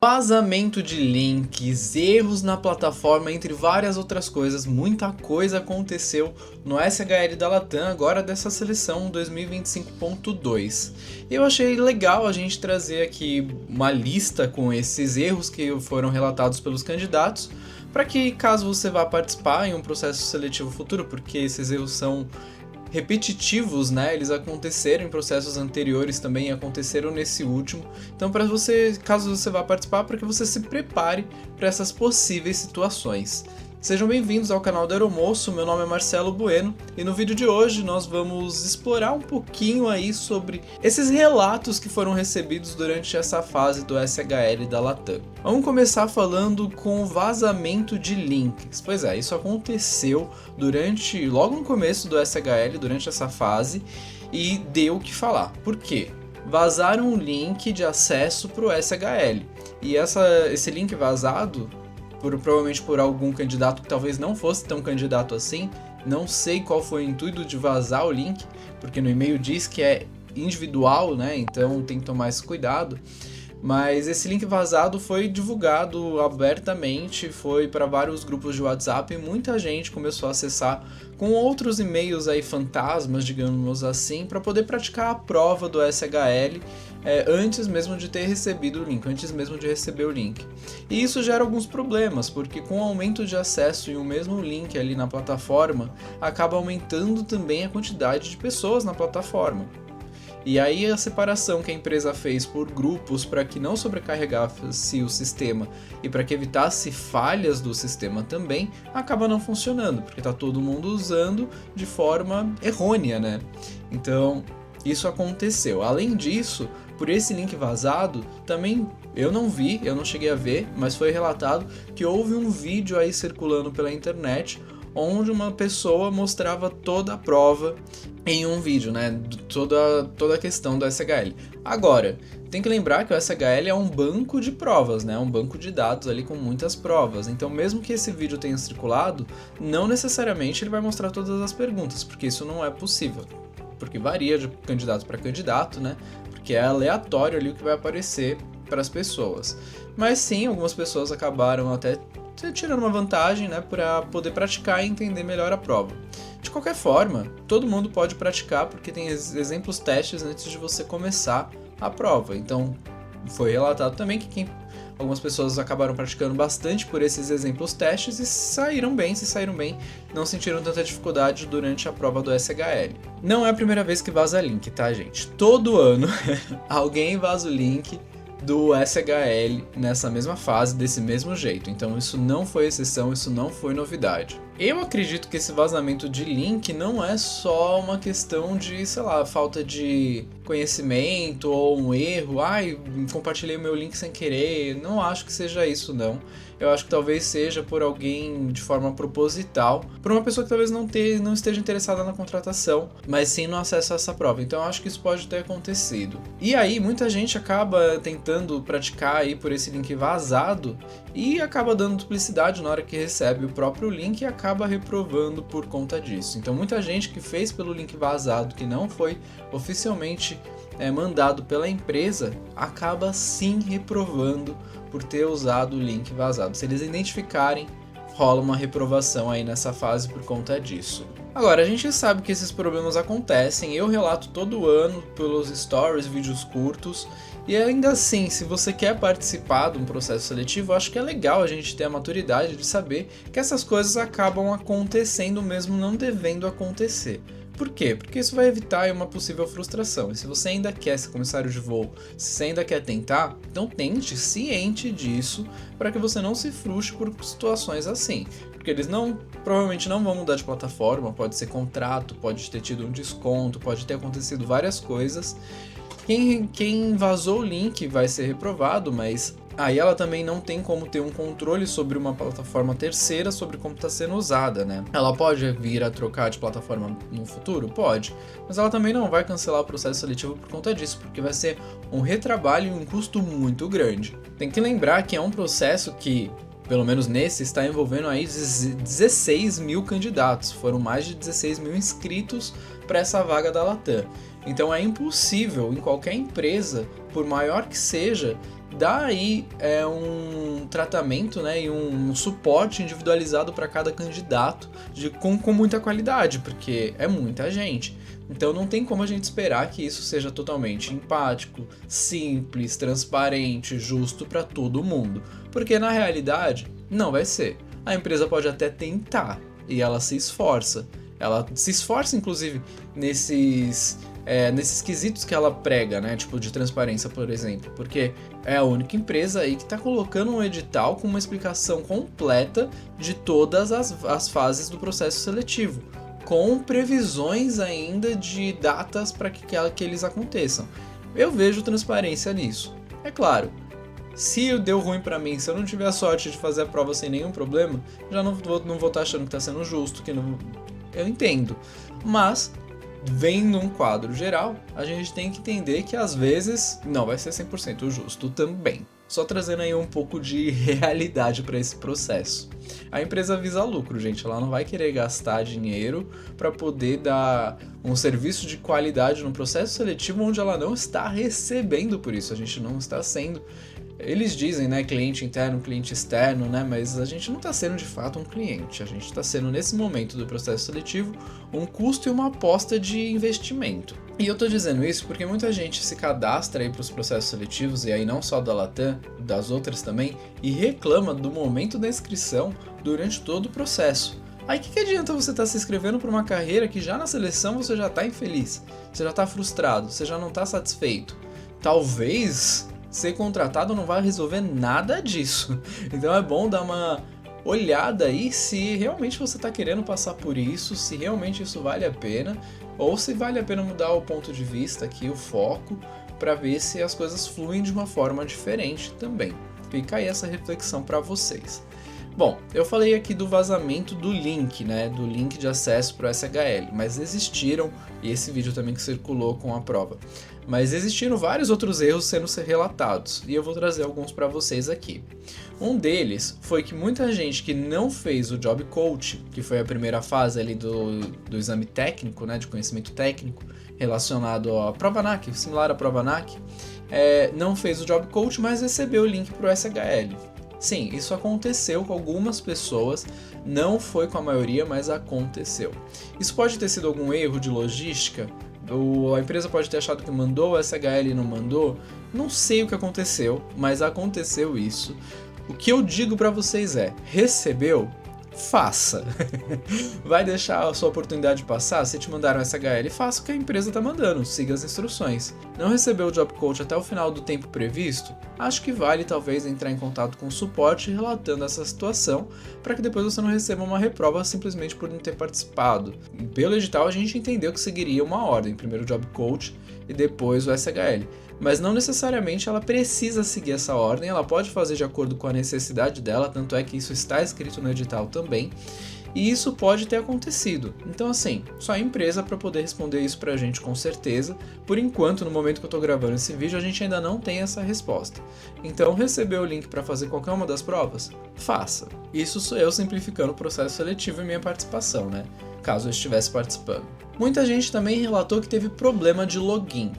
Vazamento de links, erros na plataforma, entre várias outras coisas. Muita coisa aconteceu no SHL da Latam, agora dessa seleção 2025.2. Eu achei legal a gente trazer aqui uma lista com esses erros que foram relatados pelos candidatos, para que caso você vá participar em um processo seletivo futuro, porque esses erros são repetitivos, né? Eles aconteceram em processos anteriores também, aconteceram nesse último. Então, para você, caso você vá participar, para que você se prepare para essas possíveis situações. Sejam bem-vindos ao canal do Aeromoço, meu nome é Marcelo Bueno e no vídeo de hoje nós vamos explorar um pouquinho aí sobre esses relatos que foram recebidos durante essa fase do SHL da Latam. Vamos começar falando com o vazamento de links. Pois é, isso aconteceu logo no começo do SHL, durante essa fase, e deu o que falar. Por quê? Vazaram um link de acesso para o SHL e esse link vazado provavelmente por algum candidato que talvez não fosse tão candidato assim. Não sei qual foi o intuito de vazar o link, porque no e-mail diz que é individual, né? Então tem que tomar esse cuidado. Mas esse link vazado foi divulgado abertamente, foi para vários grupos de WhatsApp e muita gente começou a acessar com outros e-mails aí fantasmas, digamos assim, para poder praticar a prova do SHL antes mesmo de ter recebido o link, antes mesmo de receber o link. E isso gera alguns problemas, porque com o aumento de acesso em um mesmo link ali na plataforma, acaba aumentando também a quantidade de pessoas na plataforma. E aí a separação que a empresa fez por grupos para que não sobrecarregasse o sistema e para que evitasse falhas do sistema também, acaba não funcionando, porque está todo mundo usando de forma errônea, né? Então, isso aconteceu. Além disso, por esse link vazado, também eu não cheguei a ver, mas foi relatado que houve um vídeo aí circulando pela internet onde uma pessoa mostrava toda a prova em um vídeo, né? Toda a questão do SHL. Agora, tem que lembrar que o SHL é um banco de provas, né? Um banco de dados ali com muitas provas. Então, mesmo que esse vídeo tenha circulado, não necessariamente ele vai mostrar todas as perguntas, porque isso não é possível. Porque varia de candidato para candidato, né? Porque é aleatório ali o que vai aparecer para as pessoas. Mas sim, algumas pessoas acabaram até tirando uma vantagem, né, para poder praticar e entender melhor a prova. De qualquer forma, todo mundo pode praticar porque tem exemplos testes antes de você começar a prova. Então, foi relatado também que algumas pessoas acabaram praticando bastante por esses exemplos testes e se saíram bem, não sentiram tanta dificuldade durante a prova do SHL. Não é a primeira vez que vaza link, tá, gente? Todo ano alguém vaza o link do SHL nessa mesma fase, desse mesmo jeito. Então isso não foi exceção, isso não foi novidade. Eu acredito que esse vazamento de link não é só uma questão de, sei lá, falta de conhecimento ou um erro. Compartilhei o meu link sem querer. Não acho que seja isso, não. Eu acho que talvez seja por alguém de forma proposital, por uma pessoa que talvez não esteja interessada na contratação, mas sim no acesso a essa prova. Então eu acho que isso pode ter acontecido. E aí muita gente acaba tentando praticar aí por esse link vazado e acaba dando duplicidade na hora que recebe o próprio link e acaba reprovando por conta disso. Então muita gente que fez pelo link vazado, que não foi oficialmente mandado pela empresa, acaba sim reprovando por ter usado o link vazado. Se eles identificarem, rola uma reprovação aí nessa fase por conta disso. Agora, a gente sabe que esses problemas acontecem, eu relato todo ano pelos stories, vídeos curtos, e ainda assim, se você quer participar de um processo seletivo, eu acho que é legal a gente ter a maturidade de saber que essas coisas acabam acontecendo mesmo não devendo acontecer. Por quê? Porque isso vai evitar uma possível frustração. E se você ainda quer ser comissário de voo, se você ainda quer tentar, então tente, ciente disso, para que você não se frustre por situações assim. Porque eles provavelmente não vão mudar de plataforma, pode ser contrato, pode ter tido um desconto, pode ter acontecido várias coisas. Quem vazou o link vai ser reprovado, mas aí ela também não tem como ter um controle sobre uma plataforma terceira, sobre como está sendo usada, né? Ela pode vir a trocar de plataforma no futuro? Pode, mas ela também não vai cancelar o processo seletivo por conta disso, porque vai ser um retrabalho e um custo muito grande. Tem que lembrar que é um processo que, pelo menos nesse, está envolvendo aí 16 mil candidatos, foram mais de 16 mil inscritos para essa vaga da Latam. Então é impossível em qualquer empresa, por maior que seja, dá aí um tratamento, né, e um suporte individualizado para cada candidato com muita qualidade, porque é muita gente. Então não tem como a gente esperar que isso seja totalmente empático, simples, transparente, justo para todo mundo, porque na realidade não vai ser. A empresa pode até tentar e ela se esforça. Ela se esforça, inclusive, nesses quesitos que ela prega, né? Tipo de transparência, por exemplo. Porque é a única empresa aí que está colocando um edital com uma explicação completa de todas as fases do processo seletivo, com previsões ainda de datas para que eles aconteçam. Eu vejo transparência nisso. É claro, se deu ruim para mim, se eu não tiver a sorte de fazer a prova sem nenhum problema, já não vou estar achando que está sendo justo, que não... Eu entendo. Mas, vendo um quadro geral, a gente tem que entender que às vezes não vai ser 100% justo também. Só trazendo aí um pouco de realidade para esse processo. A empresa visa lucro, gente. Ela não vai querer gastar dinheiro para poder dar um serviço de qualidade no processo seletivo onde ela não está recebendo por isso. A gente não está sendo... Eles dizem, né, cliente interno, cliente externo, né, mas a gente não está sendo de fato um cliente. A gente está sendo, nesse momento do processo seletivo, um custo e uma aposta de investimento. E eu estou dizendo isso porque muita gente se cadastra aí para os processos seletivos, e aí não só da Latam, das outras também, e reclama do momento da inscrição durante todo o processo. Aí o que adianta você estar se inscrevendo para uma carreira que já na seleção você já está infeliz, você já está frustrado, você já não está satisfeito? Talvez ser contratado não vai resolver nada disso. Então é bom dar uma olhada aí se realmente você está querendo passar por isso, se realmente isso vale a pena, ou se vale a pena mudar o ponto de vista aqui, o foco, para ver se as coisas fluem de uma forma diferente também. Fica aí essa reflexão para vocês. Bom, eu falei aqui do vazamento do link, né, do link de acesso para o SHL, mas existiram, e esse vídeo também que circulou com a prova, mas existiram vários outros erros sendo relatados, e eu vou trazer alguns para vocês aqui. Um deles foi que muita gente que não fez o Job Coach, que foi a primeira fase ali do exame técnico, né, de conhecimento técnico, relacionado à prova ANAC, similar à prova ANAC, não fez o Job Coach, mas recebeu o link para o SHL. Sim, isso aconteceu com algumas pessoas, não foi com a maioria, mas aconteceu. Isso pode ter sido algum erro de logística? A empresa pode ter achado que mandou o SHL e não mandou? Não sei o que aconteceu, mas aconteceu isso. O que eu digo para vocês é, recebeu? Faça. Vai deixar a sua oportunidade passar? Se te mandaram SHL, faça o que a empresa está mandando, siga as instruções. Não recebeu o Job Coach até o final do tempo previsto? Acho que vale talvez entrar em contato com o suporte relatando essa situação, para que depois você não receba uma reprova simplesmente por não ter participado. Pelo edital a gente entendeu que seguiria uma ordem, primeiro o Job Coach e depois o SHL. Mas não necessariamente ela precisa seguir essa ordem, ela pode fazer de acordo com a necessidade dela, tanto é que isso está escrito no edital também, e isso pode ter acontecido. Então assim, só a empresa para poder responder isso pra gente com certeza. Por enquanto, no momento que eu tô gravando esse vídeo, a gente ainda não tem essa resposta. Então, recebeu o link para fazer qualquer uma das provas? Faça. Isso sou eu simplificando o processo seletivo e minha participação, né? Caso eu estivesse participando. Muita gente também relatou que teve problema de login.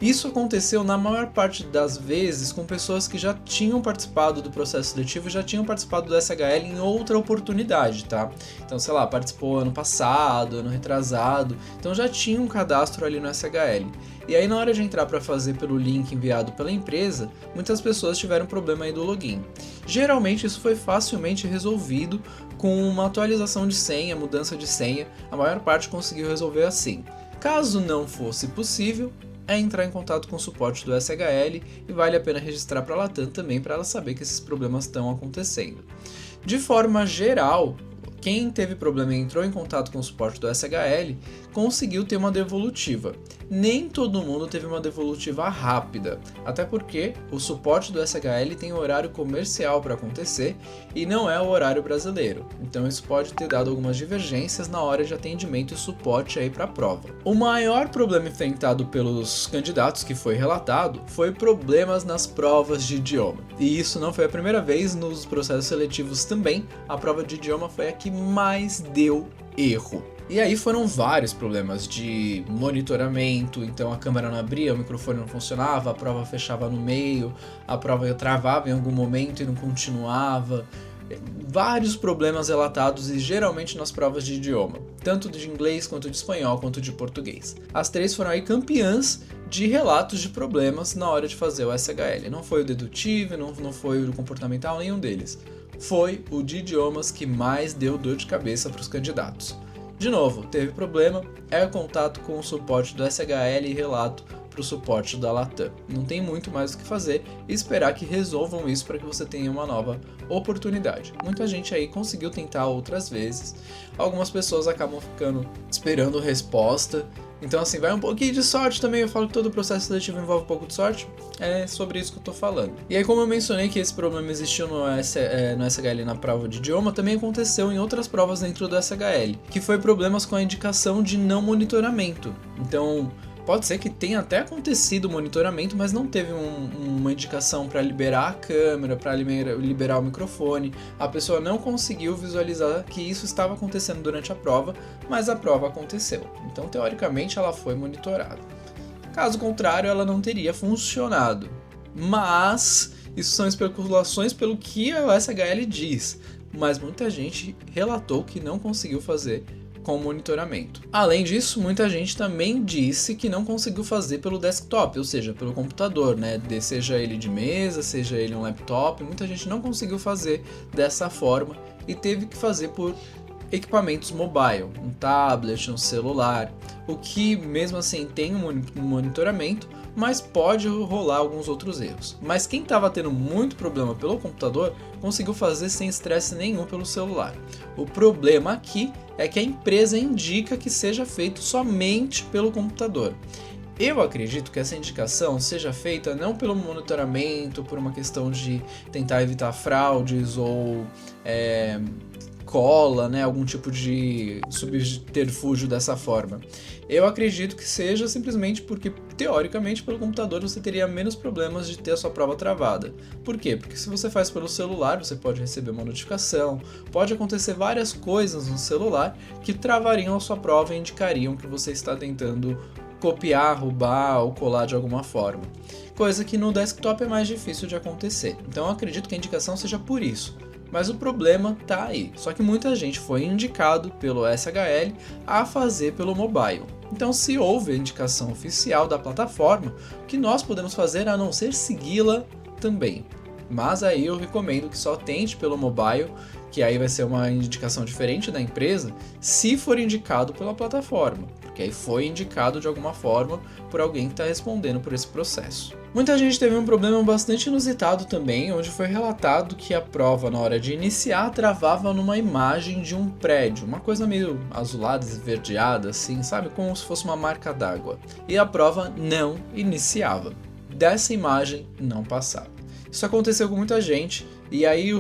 Isso aconteceu na maior parte das vezes com pessoas que já tinham participado do processo seletivo e já tinham participado do SHL em outra oportunidade, tá? Então, sei lá, participou ano passado, ano retrasado, então já tinha um cadastro ali no SHL. E aí na hora de entrar para fazer pelo link enviado pela empresa, muitas pessoas tiveram problema aí do login. Geralmente isso foi facilmente resolvido com uma atualização de senha, mudança de senha, a maior parte conseguiu resolver assim. Caso não fosse possível, é entrar em contato com o suporte do SHL e vale a pena registrar para a Latam também para ela saber que esses problemas estão acontecendo. De forma geral, quem teve problema e entrou em contato com o suporte do SHL conseguiu ter uma devolutiva. Nem todo mundo teve uma devolutiva rápida, até porque o suporte do SHL tem horário comercial para acontecer e não é o horário brasileiro, então isso pode ter dado algumas divergências na hora de atendimento e suporte aí para a prova. O maior problema enfrentado pelos candidatos que foi relatado foi problemas nas provas de idioma, e isso não foi a primeira vez nos processos seletivos também. A prova de idioma foi a que mais deu erro. E aí foram vários problemas de monitoramento, então a câmera não abria, o microfone não funcionava, a prova fechava no meio, a prova travava em algum momento e não continuava. Vários problemas relatados e geralmente nas provas de idioma, tanto de inglês quanto de espanhol quanto de português. As três foram aí campeãs de relatos de problemas na hora de fazer o SHL. Não foi o dedutivo, não foi o comportamental, nenhum deles. Foi o de idiomas que mais deu dor de cabeça para os candidatos. De novo, teve problema, é o contato com o suporte do SHL e relato para o suporte da Latam. Não tem muito mais o que fazer e esperar que resolvam isso para que você tenha uma nova oportunidade. Muita gente aí conseguiu tentar outras vezes, algumas pessoas acabam ficando esperando resposta. Então assim, vai um pouquinho de sorte também, eu falo que todo processo seletivo envolve um pouco de sorte, é sobre isso que eu tô falando. E aí como eu mencionei que esse problema existiu no SHL na prova de idioma, também aconteceu em outras provas dentro do SHL, que foi problemas com a indicação de não monitoramento. Então pode ser que tenha até acontecido o monitoramento, mas não teve uma indicação para liberar a câmera, para liberar o microfone. A pessoa não conseguiu visualizar que isso estava acontecendo durante a prova, mas a prova aconteceu. Então, teoricamente, ela foi monitorada. Caso contrário, ela não teria funcionado. Mas isso são especulações pelo que a SHL diz. Mas muita gente relatou que não conseguiu fazer com monitoramento. Além disso, muita gente também disse que não conseguiu fazer pelo desktop, ou seja, pelo computador, né? Seja ele de mesa, seja ele um laptop, muita gente não conseguiu fazer dessa forma e teve que fazer por equipamentos mobile, um tablet, um celular, o que mesmo assim tem um monitoramento, mas pode rolar alguns outros erros. Mas quem estava tendo muito problema pelo computador conseguiu fazer sem estresse nenhum pelo celular. O problema aqui é que a empresa indica que seja feito somente pelo computador. Eu acredito que essa indicação seja feita não pelo monitoramento, por uma questão de tentar evitar fraudes ou cola, né, algum tipo de subterfúgio dessa forma. Eu acredito que seja simplesmente porque, teoricamente, pelo computador você teria menos problemas de ter a sua prova travada. Por quê? Porque se você faz pelo celular, você pode receber uma notificação, pode acontecer várias coisas no celular que travariam a sua prova e indicariam que você está tentando copiar, roubar ou colar de alguma forma. Coisa que no desktop é mais difícil de acontecer. Então eu acredito que a indicação seja por isso. Mas o problema tá aí, só que muita gente foi indicado pelo SHL a fazer pelo mobile. Então se houve a indicação oficial da plataforma, o que nós podemos fazer a não ser segui-la também. Mas aí eu recomendo que só tente pelo mobile, que aí vai ser uma indicação diferente da empresa, se for indicado pela plataforma, porque aí foi indicado de alguma forma por alguém que está respondendo por esse processo. Muita gente teve um problema bastante inusitado também, onde foi relatado que a prova na hora de iniciar travava numa imagem de um prédio, uma coisa meio azulada, esverdeada assim, sabe, como se fosse uma marca d'água. E a prova não iniciava. Dessa imagem não passava. Isso aconteceu com muita gente, e aí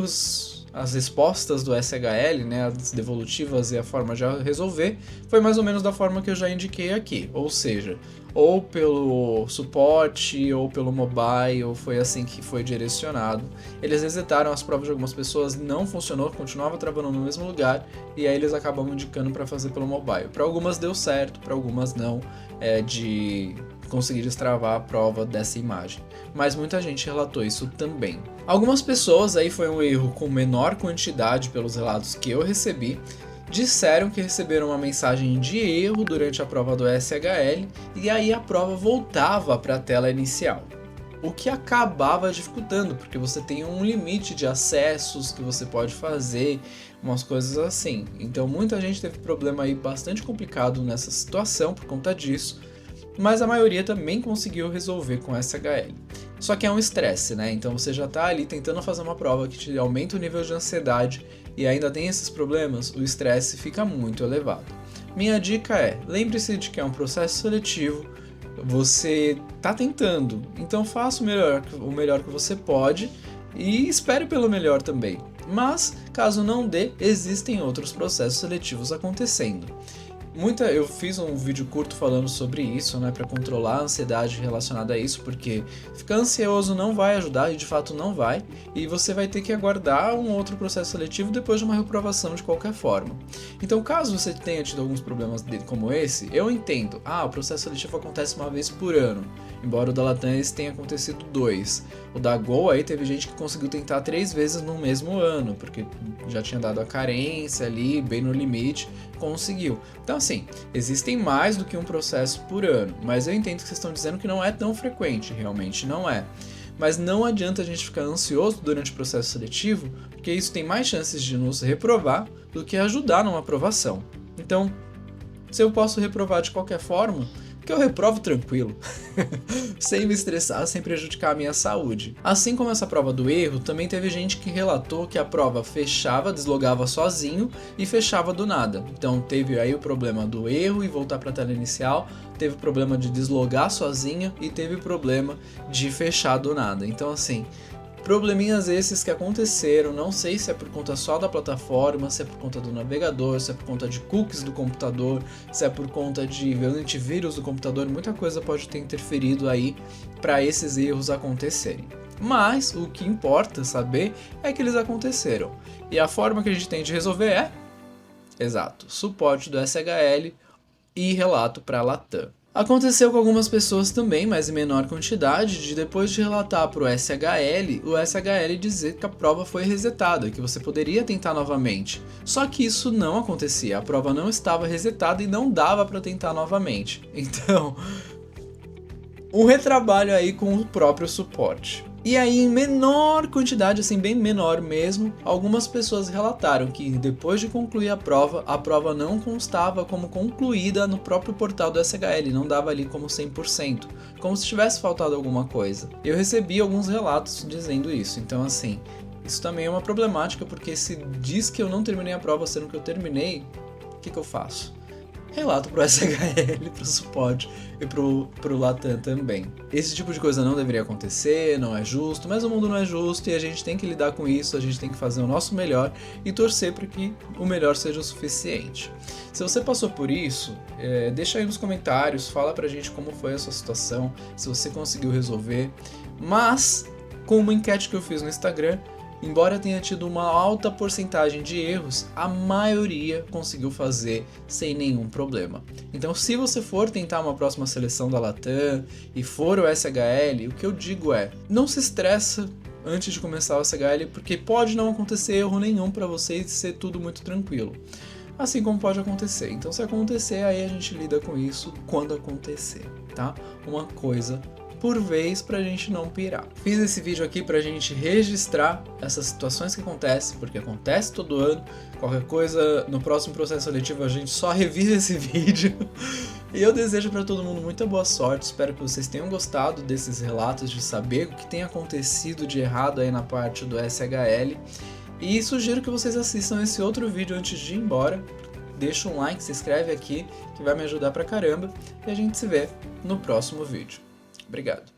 as respostas do SHL, né, as devolutivas e a forma de resolver, foi mais ou menos da forma que eu já indiquei aqui, ou seja, ou pelo suporte ou pelo mobile, foi assim que foi direcionado. Eles resetaram as provas de algumas pessoas, não funcionou, continuava travando no mesmo lugar, e aí eles acabam indicando para fazer pelo mobile. Para algumas deu certo, para algumas não, de conseguir destravar a prova dessa imagem. Mas muita gente relatou isso também. Algumas pessoas, aí foi um erro com menor quantidade pelos relatos que eu recebi, disseram que receberam uma mensagem de erro durante a prova do SHL e aí a prova voltava para a tela inicial. O que acabava dificultando, porque você tem um limite de acessos que você pode fazer, umas coisas assim. Então muita gente teve problema aí bastante complicado nessa situação por conta disso, mas a maioria também conseguiu resolver com SHL. Só que é um estresse, né? Então você já está ali tentando fazer uma prova que te aumenta o nível de ansiedade e ainda tem esses problemas, o estresse fica muito elevado. Minha dica é, lembre-se de que é um processo seletivo, você está tentando, então faça o melhor que você pode e espere pelo melhor também. Mas, caso não dê, existem outros processos seletivos acontecendo. Eu fiz um vídeo curto falando sobre isso, né, para controlar a ansiedade relacionada a isso, porque ficar ansioso não vai ajudar, e de fato não vai, e você vai ter que aguardar um outro processo seletivo depois de uma reprovação de qualquer forma. Então, caso você tenha tido alguns problemas como esse, eu entendo, o processo seletivo acontece uma vez por ano, embora o da Latam tenha acontecido 2. O da Gol aí teve gente que conseguiu tentar 3 vezes no mesmo ano, porque já tinha dado a carência ali, bem no limite, conseguiu. Então assim, existem mais do que um processo por ano, mas eu entendo que vocês estão dizendo que não é tão frequente, realmente não é. Mas não adianta a gente ficar ansioso durante o processo seletivo, porque isso tem mais chances de nos reprovar do que ajudar numa aprovação. Então, se eu posso reprovar de qualquer forma, que eu reprovo tranquilo, sem me estressar, sem prejudicar a minha saúde. Assim como essa prova do erro, também teve gente que relatou que a prova fechava, deslogava sozinho e fechava do nada. Então teve aí o problema do erro e voltar para a tela inicial, teve o problema de deslogar sozinho e teve o problema de fechar do nada. Então assim, probleminhas esses que aconteceram, não sei se é por conta só da plataforma, se é por conta do navegador, se é por conta de cookies do computador, se é por conta de antivírus do computador, muita coisa pode ter interferido aí para esses erros acontecerem. Mas o que importa saber é que eles aconteceram. E a forma que a gente tem de resolver é, exato, suporte do SHL e relato para a Latam. Aconteceu com algumas pessoas também, mas em menor quantidade, de depois de relatar para o SHL dizer que a prova foi resetada, que você poderia tentar novamente. Só que isso não acontecia, a prova não estava resetada e não dava para tentar novamente. Então, um retrabalho aí com o próprio suporte. E aí, em menor quantidade, assim, bem menor mesmo, algumas pessoas relataram que depois de concluir a prova não constava como concluída no próprio portal do SHL, não dava ali como 100%, como se tivesse faltado alguma coisa. Eu recebi alguns relatos dizendo isso, então assim, isso também é uma problemática, porque se diz que eu não terminei a prova sendo que eu terminei, o que eu faço? Relato pro SHL, pro suporte e pro Latam também. Esse tipo de coisa não deveria acontecer, não é justo, mas o mundo não é justo e a gente tem que lidar com isso, a gente tem que fazer o nosso melhor e torcer para que o melhor seja o suficiente. Se você passou por isso, deixa aí nos comentários, fala pra gente como foi a sua situação, se você conseguiu resolver, mas com uma enquete que eu fiz no Instagram, embora tenha tido uma alta porcentagem de erros, a maioria conseguiu fazer sem nenhum problema. Então, se você for tentar uma próxima seleção da Latam e for o SHL, o que eu digo é, não se estressa antes de começar o SHL, porque pode não acontecer erro nenhum para você e ser tudo muito tranquilo. Assim como pode acontecer. Então, se acontecer, aí a gente lida com isso quando acontecer, tá? Uma coisa por vez pra gente não pirar. Fiz esse vídeo aqui pra gente registrar essas situações que acontecem, porque acontece todo ano, qualquer coisa no próximo processo seletivo a gente só revisa esse vídeo. E eu desejo pra todo mundo muita boa sorte, espero que vocês tenham gostado desses relatos, de saber o que tem acontecido de errado aí na parte do SHL. E sugiro que vocês assistam esse outro vídeo antes de ir embora. Deixa um like, se inscreve aqui, que vai me ajudar pra caramba. E a gente se vê no próximo vídeo. Obrigado.